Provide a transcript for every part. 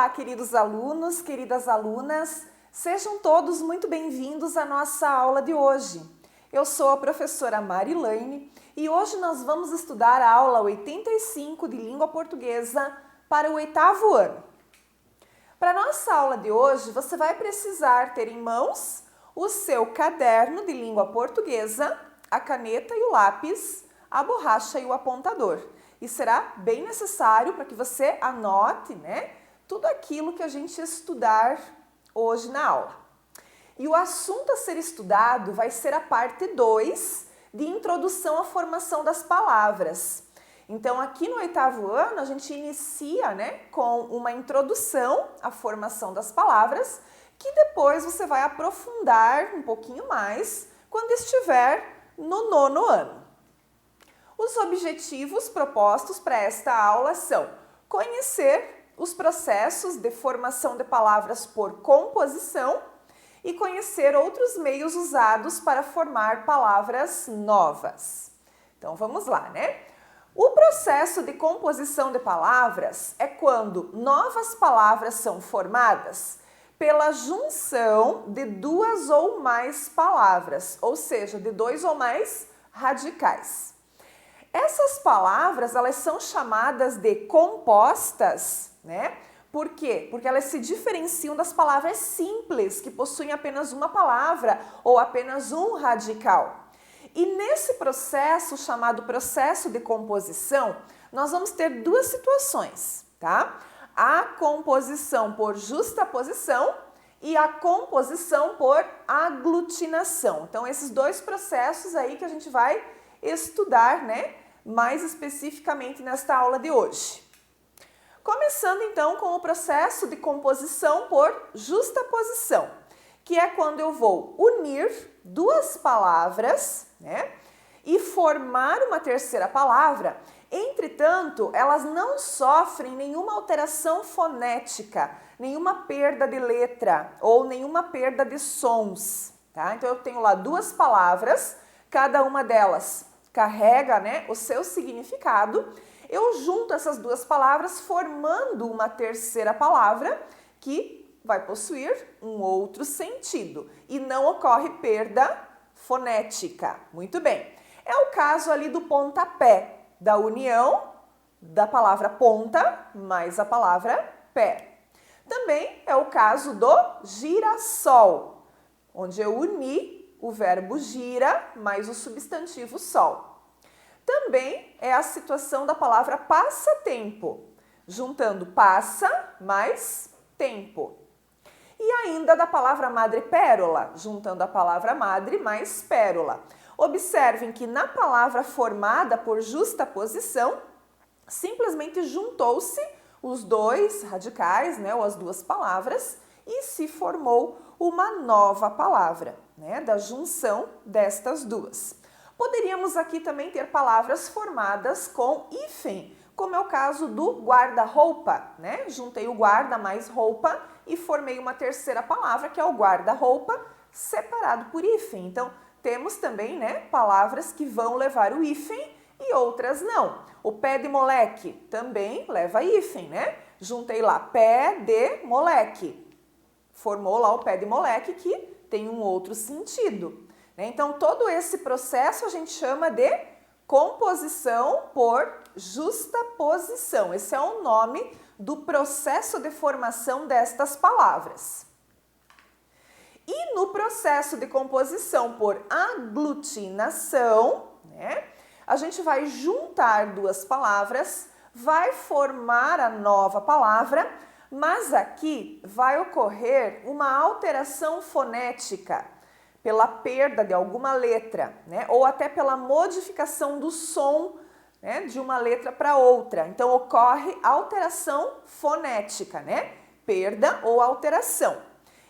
Olá, queridos alunos, queridas alunas, sejam todos muito bem-vindos à nossa aula de hoje. Eu sou a professora Marilane e hoje nós vamos estudar a aula 85 de Língua Portuguesa para o 8º ano. Para a nossa aula de hoje, você vai precisar ter em mãos o seu caderno de Língua Portuguesa, a caneta e o lápis, a borracha e o apontador. E será bem necessário para que você anote, tudo aquilo que a gente estudar hoje na aula. E o assunto a ser estudado vai ser a parte 2 de introdução à formação das palavras. Então, aqui no 8º ano, a gente inicia, com uma introdução à formação das palavras, que depois você vai aprofundar um pouquinho mais quando estiver no 9º ano. Os objetivos propostos para esta aula são conhecer os processos de formação de palavras por composição e conhecer outros meios usados para formar palavras novas. Então, vamos lá, O processo de composição de palavras é quando novas palavras são formadas pela junção de duas ou mais palavras, ou seja, de dois ou mais radicais. Essas palavras, elas são chamadas de compostas, Por quê? Porque elas se diferenciam das palavras simples, que possuem apenas uma palavra ou apenas um radical. E nesse processo, chamado processo de composição, nós vamos ter duas situações, A composição por justaposição e a composição por aglutinação. Então, esses dois processos aí que a gente vai estudar, mais especificamente nesta aula de hoje. Começando então com o processo de composição por justaposição, que é quando eu vou unir duas palavras, e formar uma terceira palavra. Entretanto, elas não sofrem nenhuma alteração fonética, nenhuma perda de letra ou nenhuma perda de sons, Então, eu tenho lá duas palavras, cada uma delas carrega, o seu significado. Eu junto essas duas palavras formando uma terceira palavra que vai possuir um outro sentido e não ocorre perda fonética. Muito bem. É o caso ali do pontapé, da união da palavra ponta mais a palavra pé. Também é o caso do girassol, onde eu uni o verbo gira mais o substantivo sol. Também é a situação da palavra passatempo, juntando passa mais tempo. E ainda da palavra madrepérola, juntando a palavra madre mais pérola. Observem que na palavra formada por justaposição, simplesmente juntou-se os dois radicais, ou as duas palavras, e se formou uma nova palavra, da junção destas duas. Poderíamos aqui também ter palavras formadas com hífen, como é o caso do guarda-roupa, Juntei o guarda mais roupa e formei uma terceira palavra, que é o guarda-roupa, separado por hífen. Então, temos também, palavras que vão levar o hífen e outras não. O pé de moleque também leva hífen, Juntei lá pé de moleque. Formou lá o pé de moleque, que tem um outro sentido. Então, todo esse processo a gente chama de composição por justaposição. Esse é o nome do processo de formação destas palavras. E no processo de composição por aglutinação, a gente vai juntar duas palavras, vai formar a nova palavra, mas aqui vai ocorrer uma alteração fonética pela perda de alguma letra, ou até pela modificação do som, de uma letra para outra. Então, ocorre alteração fonética, perda ou alteração.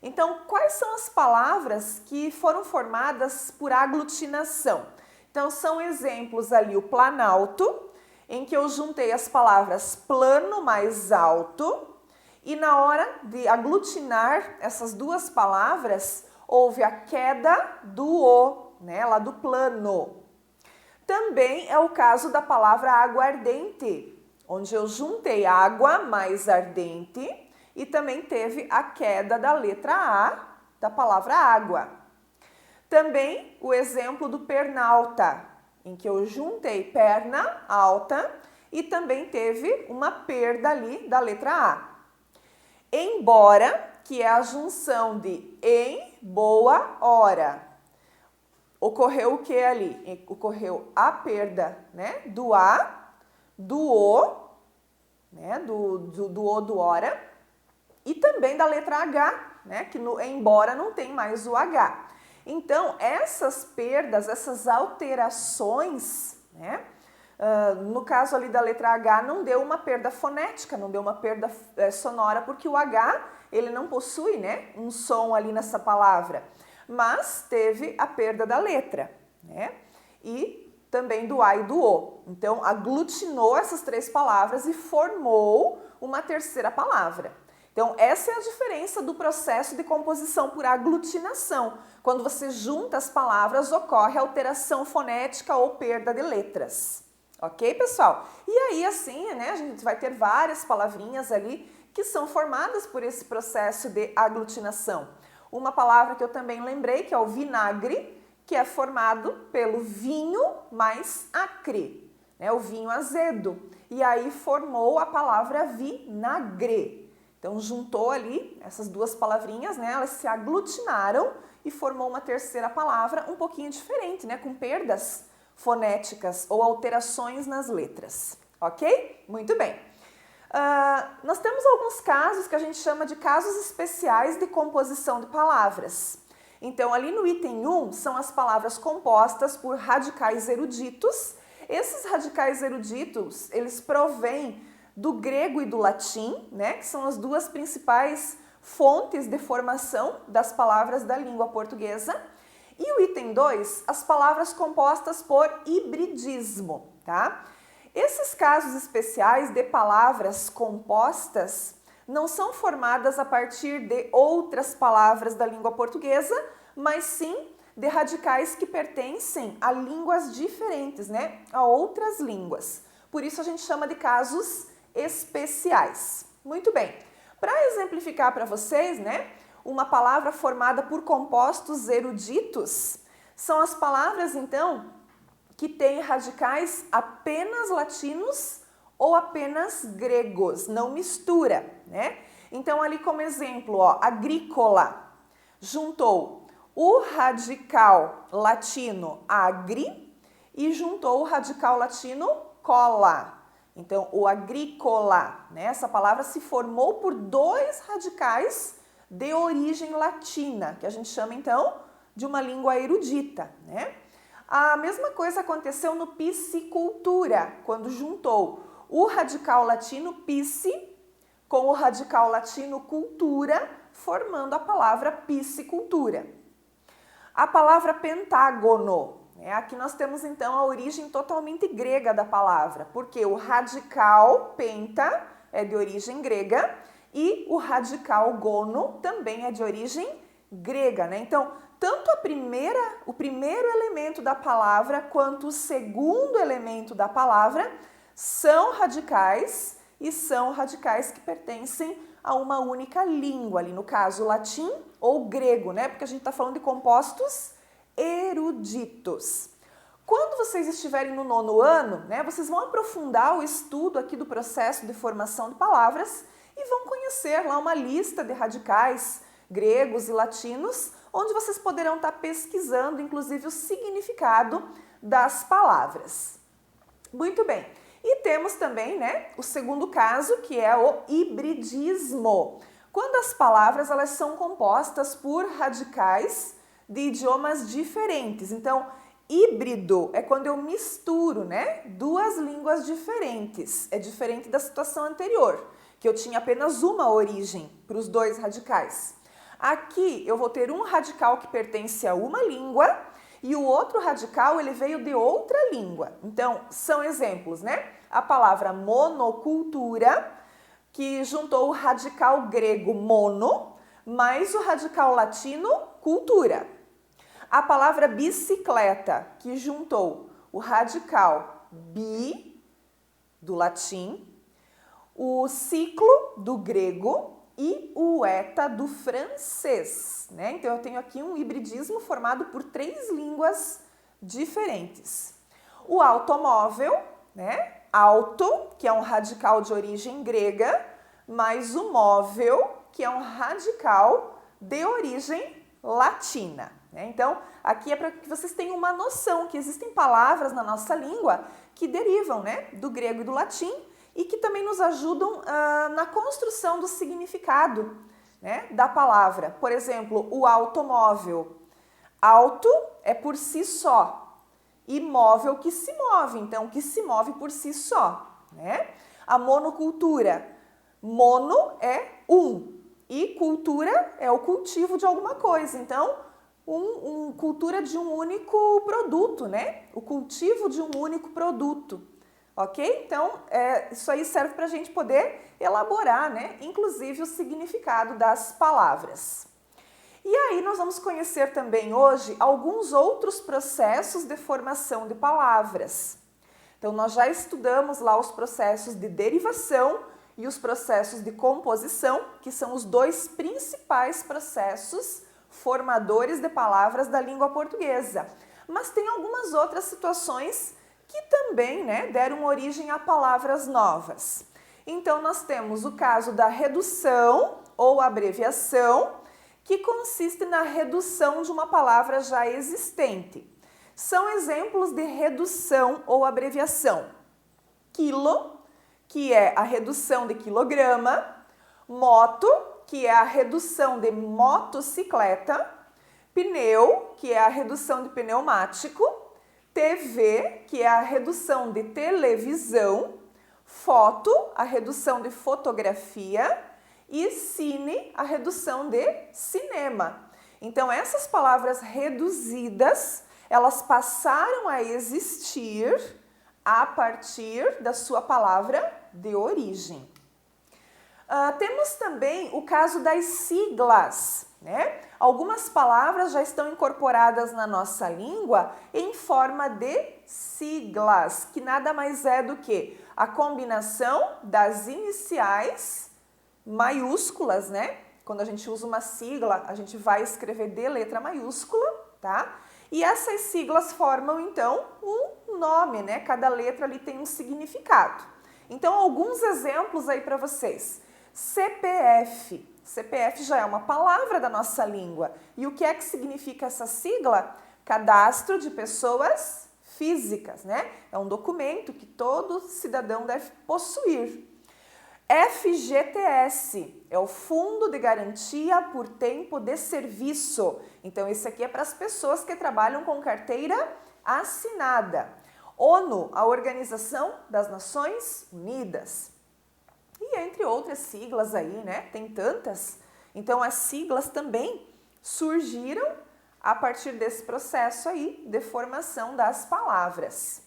Então, quais são as palavras que foram formadas por aglutinação? Então, são exemplos ali o planalto, em que eu juntei as palavras plano mais alto, e na hora de aglutinar essas duas palavras, houve a queda do O, lá do plano. Também é o caso da palavra aguardente, onde eu juntei água mais ardente e também teve a queda da letra A da palavra água. Também o exemplo do pernalta, em que eu juntei perna alta e também teve uma perda ali da letra A. Embora, que é a junção de em boa hora. Ocorreu o que ali? Ocorreu a perda, né, do A, do O, né, do O do hora, e também da letra H, né, que no embora não tem mais o H. Então, essas perdas, essas alterações, né, no caso ali da letra H, não deu uma perda fonética, não deu uma perda sonora, porque o H, ele não possui, né, um som ali nessa palavra, mas teve a perda da letra, né, e também do A e do O. Então, aglutinou essas três palavras e formou uma terceira palavra. Então, essa é a diferença do processo de composição por aglutinação. Quando você junta as palavras, ocorre alteração fonética ou perda de letras. Ok, pessoal? E aí, assim, né, a gente vai ter várias palavrinhas ali que são formadas por esse processo de aglutinação. Uma palavra que eu também lembrei, que é o vinagre, que é formado pelo vinho mais acre, né, o vinho azedo. E aí formou a palavra vinagre. Então, juntou ali essas duas palavrinhas, né, elas se aglutinaram e formou uma terceira palavra um pouquinho diferente, né, com perdas fonéticas ou alterações nas letras, ok? Muito bem. Nós temos alguns casos que a gente chama de casos especiais de composição de palavras. Então, ali no item 1 são as palavras compostas por radicais eruditos. Esses radicais eruditos, eles provêm do grego e do latim, né, que são as duas principais fontes de formação das palavras da língua portuguesa. E o item 2, as palavras compostas por hibridismo, tá? Esses casos especiais de palavras compostas não são formadas a partir de outras palavras da língua portuguesa, mas sim de radicais que pertencem a línguas diferentes, né? A outras línguas. Por isso a gente chama de casos especiais. Muito bem. Para exemplificar para vocês, né, uma palavra formada por compostos eruditos são as palavras, então, que têm radicais apenas latinos ou apenas gregos, não mistura, né? Então, ali como exemplo, ó, agrícola, juntou o radical latino agri e juntou o radical latino cola. Então, o agrícola, né? Essa palavra se formou por dois radicais de origem latina, que a gente chama, então, de uma língua erudita, né? A mesma coisa aconteceu no piscicultura, quando juntou o radical latino pisci com o radical latino cultura, formando a palavra piscicultura. A palavra pentágono, né? Aqui nós temos então a origem totalmente grega da palavra, porque o radical penta é de origem grega e o radical gono também é de origem grega, né? Então, tanto o primeiro elemento da palavra quanto o segundo elemento da palavra são radicais e são radicais que pertencem a uma única língua, ali no caso latim ou grego, né? Porque a gente está falando de compostos eruditos. Quando vocês estiverem no 9º ano, né, vocês vão aprofundar o estudo aqui do processo de formação de palavras e vão conhecer lá uma lista de radicais gregos e latinos, onde vocês poderão estar pesquisando, inclusive, o significado das palavras. Muito bem. E temos também, né, o segundo caso, que é o hibridismo. Quando as palavras elas são compostas por radicais de idiomas diferentes. Então, híbrido é quando eu misturo, né, duas línguas diferentes. É diferente da situação anterior, que eu tinha apenas uma origem para os dois radicais. Aqui eu vou ter um radical que pertence a uma língua e o outro radical ele veio de outra língua. Então, são exemplos, né? A palavra monocultura, que juntou o radical grego mono, mais o radical latino cultura. A palavra bicicleta, que juntou o radical bi, do latim, o ciclo, do grego, e o ETA do francês, né? Então eu tenho aqui um hibridismo formado por 3 línguas diferentes. O automóvel, né? Auto, que é um radical de origem grega, mais o móvel, que é um radical de origem latina, né? Então, aqui é para que vocês tenham uma noção que existem palavras na nossa língua que derivam, né, do grego e do latim e que também nos ajudam na construção do significado, né, da palavra. Por exemplo, o automóvel. Auto é por si só e móvel que se move, então que se move por si só, né? A monocultura. Mono é um e cultura é o cultivo de alguma coisa, então cultura de um único produto, né? O cultivo de um único produto, ok? Então, isso aí serve para a gente poder elaborar, né? Inclusive o significado das palavras. E aí nós vamos conhecer também hoje alguns outros processos de formação de palavras. Então, nós já estudamos lá os processos de derivação e os processos de composição, que são os 2 principais processos formadores de palavras da língua portuguesa. Mas tem algumas outras situações que também, né, deram origem a palavras novas. Então, nós temos o caso da redução ou abreviação, que consiste na redução de uma palavra já existente. São exemplos de redução ou abreviação. Quilo, que é a redução de quilograma, moto, que é a redução de motocicleta, pneu, que é a redução de pneumático, TV, que é a redução de televisão, foto, a redução de fotografia e cine, a redução de cinema. Então, essas palavras reduzidas, elas passaram a existir a partir da sua palavra de origem. Temos também o caso das siglas, né? Algumas palavras já estão incorporadas na nossa língua em forma de siglas, que nada mais é do que a combinação das iniciais maiúsculas, né? Quando a gente usa uma sigla, a gente vai escrever de letra maiúscula, tá? E essas siglas formam, então, um nome, né? Cada letra ali tem um significado. Então, alguns exemplos aí para vocês. CPF. CPF já é uma palavra da nossa língua. E o que é que significa essa sigla? Cadastro de pessoas físicas, né? É um documento que todo cidadão deve possuir. FGTS é o Fundo de Garantia por Tempo de Serviço. Então, esse aqui é para as pessoas que trabalham com carteira assinada. ONU, a Organização das Nações Unidas. E entre outras siglas aí, né? Tem tantas. Então, as siglas também surgiram a partir desse processo aí de formação das palavras.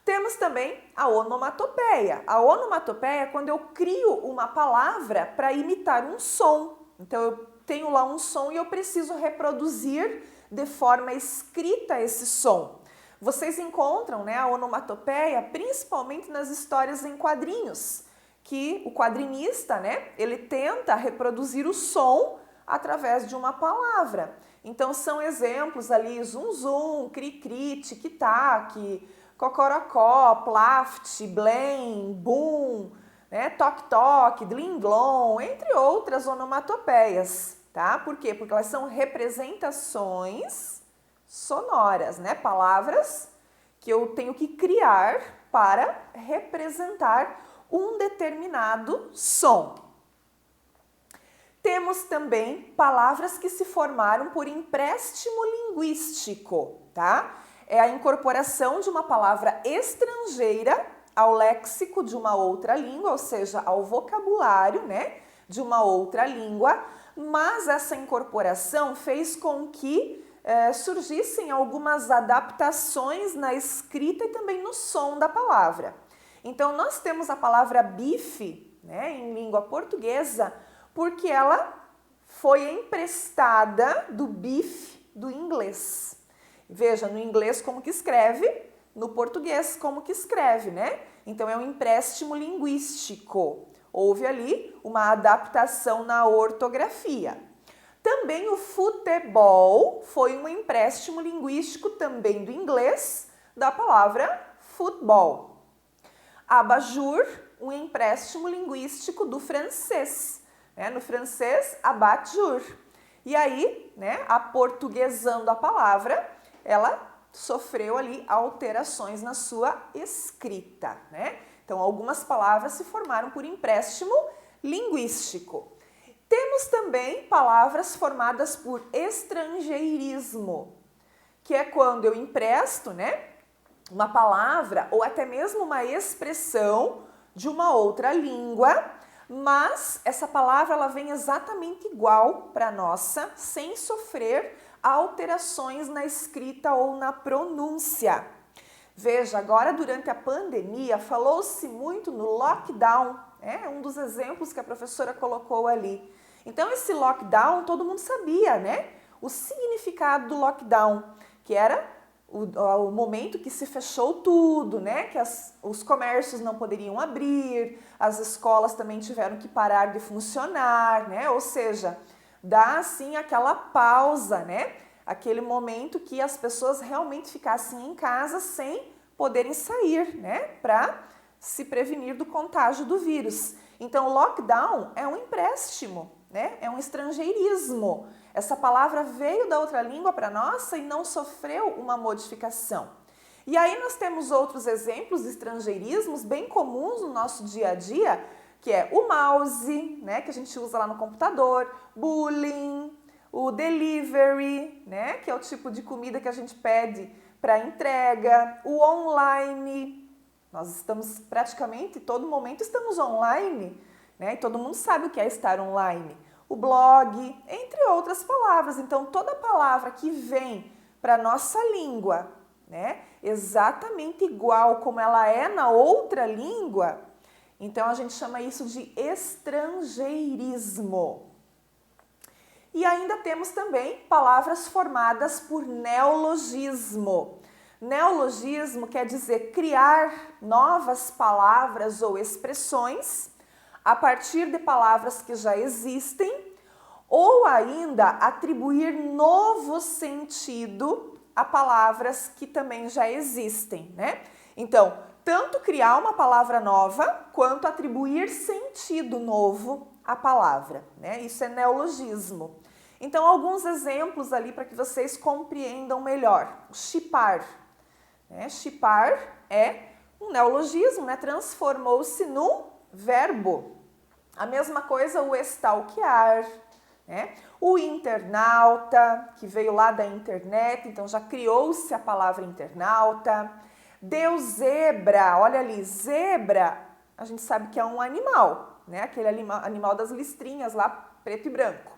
Temos também a onomatopeia. A onomatopeia é quando eu crio uma palavra para imitar um som. Então, eu tenho lá um som e eu preciso reproduzir de forma escrita esse som. Vocês encontram, né, a onomatopeia principalmente nas histórias em quadrinhos, que o quadrinista, né, ele tenta reproduzir o som através de uma palavra. Então, são exemplos ali, zum zum, cri cri, tic tac, cocorocó, plaft, blém, bum, né, toc toc, dling glom, entre outras onomatopeias, tá? Por quê? Porque elas são representações sonoras, né? Palavras que eu tenho que criar para representar um determinado som. Temos também palavras que se formaram por empréstimo linguístico, tá? É a incorporação de uma palavra estrangeira ao léxico de uma outra língua, ou seja, ao vocabulário, né, de uma outra língua, mas essa incorporação fez com que surgissem algumas adaptações na escrita e também no som da palavra. Então, nós temos a palavra bife, né, em língua portuguesa, porque ela foi emprestada do bife do inglês. Veja, no inglês como que escreve, no português como que escreve, né? Então, é um empréstimo linguístico. Houve ali uma adaptação na ortografia. Também o futebol foi um empréstimo linguístico também do inglês da palavra futebol. Abajur, um empréstimo linguístico do francês. No francês, abat-jour. E aí, aportuguesando a palavra, ela sofreu ali alterações na sua escrita, Então, algumas palavras se formaram por empréstimo linguístico. Temos também palavras formadas por estrangeirismo, que é quando eu empresto, uma palavra ou até mesmo uma expressão de uma outra língua, mas essa palavra ela vem exatamente igual para a nossa, sem sofrer alterações na escrita ou na pronúncia. Veja, agora durante a pandemia falou-se muito no lockdown, um dos exemplos que a professora colocou ali. Então esse lockdown todo mundo sabia, o significado do lockdown, que era o momento que se fechou tudo, que os comércios não poderiam abrir, as escolas também tiveram que parar de funcionar, ou seja, dá assim aquela pausa, aquele momento que as pessoas realmente ficassem em casa sem poderem sair, para se prevenir do contágio do vírus. Então, lockdown é um empréstimo, é um estrangeirismo. Essa palavra veio da outra língua para a nossa e não sofreu uma modificação. E aí nós temos outros exemplos de estrangeirismos bem comuns no nosso dia a dia, que é o mouse, que a gente usa lá no computador, bullying, o delivery, que é o tipo de comida que a gente pede para entrega, o online. Nós estamos praticamente, todo momento estamos online, e todo mundo sabe o que é estar online. O blog, entre outras palavras. Então, toda palavra que vem para a nossa língua, exatamente igual como ela é na outra língua, então a gente chama isso de estrangeirismo. E ainda temos também palavras formadas por neologismo. Neologismo quer dizer criar novas palavras ou expressões a partir de palavras que já existem ou ainda atribuir novo sentido a palavras que também já existem, Então, tanto criar uma palavra nova quanto atribuir sentido novo à palavra, Isso é neologismo. Então, alguns exemplos ali para que vocês compreendam melhor. Chipar. Chipar é um neologismo, transformou-se num verbo. A mesma coisa o stalkear, o internauta, que veio lá da internet, então já criou-se a palavra internauta. Deu zebra, olha ali, zebra, a gente sabe que é um animal, aquele animal das listrinhas lá, preto e branco.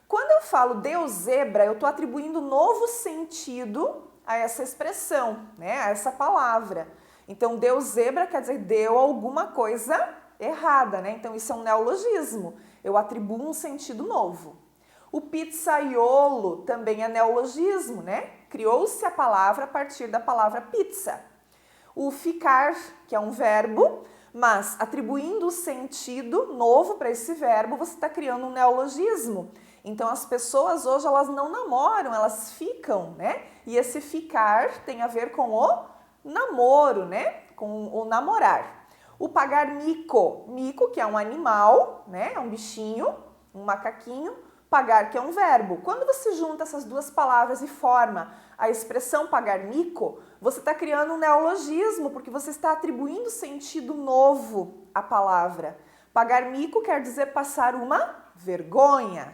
Quando eu falo deu zebra, eu estou atribuindo novo sentido a essa expressão, a essa palavra. Então, deu zebra quer dizer deu alguma coisa errada, Então, isso é um neologismo. Eu atribuo um sentido novo. O pizzaiolo também é neologismo, Criou-se a palavra a partir da palavra pizza. O ficar, que é um verbo, mas atribuindo o sentido novo para esse verbo, você está criando um neologismo. Então, as pessoas hoje, elas não namoram, elas ficam, E esse ficar tem a ver com o namoro, Com o namorar. O pagar mico, mico que é um animal, é um bichinho, um macaquinho, pagar que é um verbo. Quando você junta essas duas palavras e forma a expressão pagar mico, você está criando um neologismo, porque você está atribuindo sentido novo à palavra. Pagar mico quer dizer passar uma vergonha,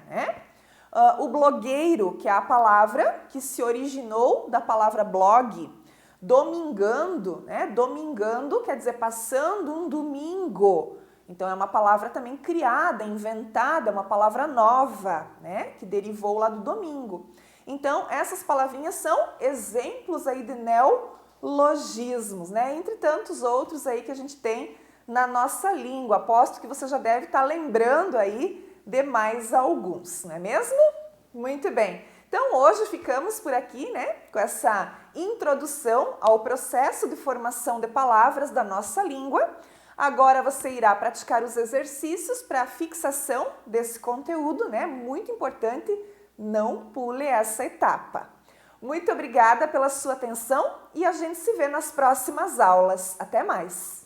O blogueiro, que é a palavra que se originou da palavra blog. Domingando, Domingando quer dizer passando um domingo. Então, é uma palavra também criada, inventada, uma palavra nova, Que derivou lá do domingo. Então, essas palavrinhas são exemplos aí de neologismos, Entre tantos outros aí que a gente tem na nossa língua. Aposto que você já deve estar lembrando aí de mais alguns, não é mesmo? Muito bem. Então, hoje ficamos por aqui, com essa introdução ao processo de formação de palavras da nossa língua. Agora você irá praticar os exercícios para a fixação desse conteúdo, né? Muito importante, não pule essa etapa. Muito obrigada pela sua atenção e a gente se vê nas próximas aulas. Até mais!